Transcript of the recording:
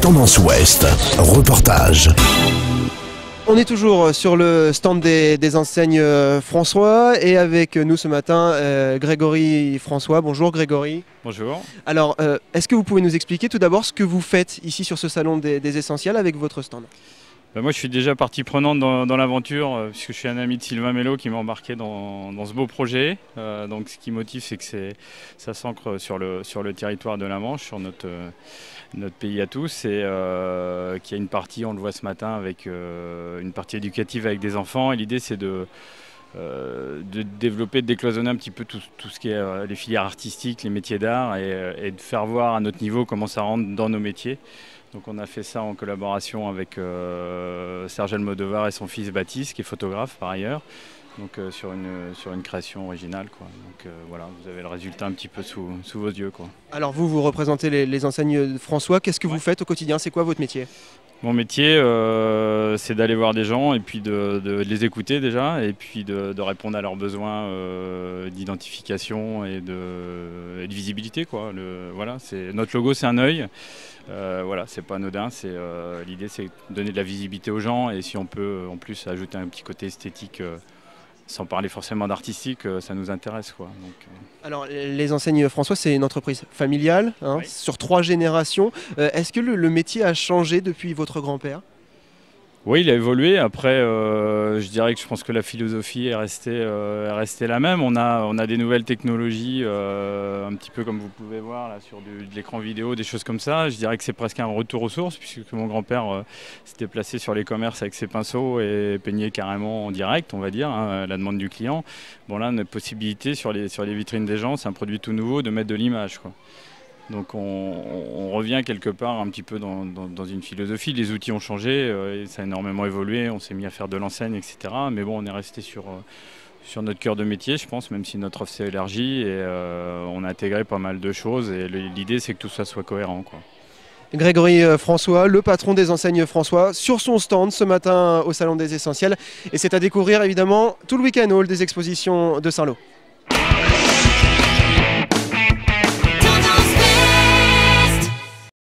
Tendance Ouest, reportage. On est toujours sur le stand des enseignes François et avec nous ce matin Grégory François. Bonjour Grégory. Bonjour. Alors est-ce que vous pouvez nous expliquer tout d'abord ce que vous faites ici sur ce salon des essentiels avec votre stand? Moi je suis déjà partie prenante dans l'aventure puisque je suis un ami de Sylvain Mello qui m'a embarqué dans ce beau projet. Donc ce qui motive c'est que ça s'ancre sur le territoire de la Manche, sur notre pays à tous, et qu'il y a une partie, on le voit ce matin, avec une partie éducative avec des enfants, et l'idée c'est de développer, de décloisonner un petit peu tout ce qui est les filières artistiques, les métiers d'art, et de faire voir à notre niveau comment ça rentre dans nos métiers. Donc on a fait ça en collaboration avec Serge Almodovar et son fils Baptiste, qui est photographe par ailleurs, donc sur une création originale, quoi. Donc voilà, vous avez le résultat un petit peu sous vos yeux, quoi. Alors vous représentez les enseignes François, qu'est-ce que vous faites au quotidien? C'est quoi votre métier? Mon métier, c'est d'aller voir des gens et puis de les écouter déjà, et puis de répondre à leurs besoins d'identification et de visibilité, quoi. Voilà, notre logo, c'est un œil. Voilà, c'est pas anodin. L'idée, c'est de donner de la visibilité aux gens, et si on peut en plus ajouter un petit côté esthétique, sans parler forcément d'artistique, ça nous intéresse, quoi. Donc, Alors les enseignes François, c'est une entreprise familiale, hein, oui. sur 3 générations. Est-ce que le métier a changé depuis votre grand-père? Oui, il a évolué. Après, je dirais que je pense que la philosophie est restée la même. On a des nouvelles technologies, un petit peu comme vous pouvez voir là sur de l'écran vidéo, des choses comme ça. Je dirais que c'est presque un retour aux sources, puisque mon grand-père s'était placé sur les commerces avec ses pinceaux et peignait carrément en direct, on va dire, hein, à la demande du client. Bon, là, notre possibilité sur les vitrines des gens, c'est un produit tout nouveau, de mettre de l'image, quoi. Donc on revient quelque part un petit peu dans une philosophie. Les outils ont changé, et ça a énormément évolué, on s'est mis à faire de l'enseigne, etc. Mais bon, on est resté sur notre cœur de métier, je pense, même si notre offre s'est élargie, et on a intégré pas mal de choses, et l'idée c'est que tout ça soit cohérent, quoi. Grégory François, le patron des enseignes François, sur son stand ce matin au Salon des Essentiels. Et c'est à découvrir évidemment tout le week-end au hall des expositions de Saint-Lô.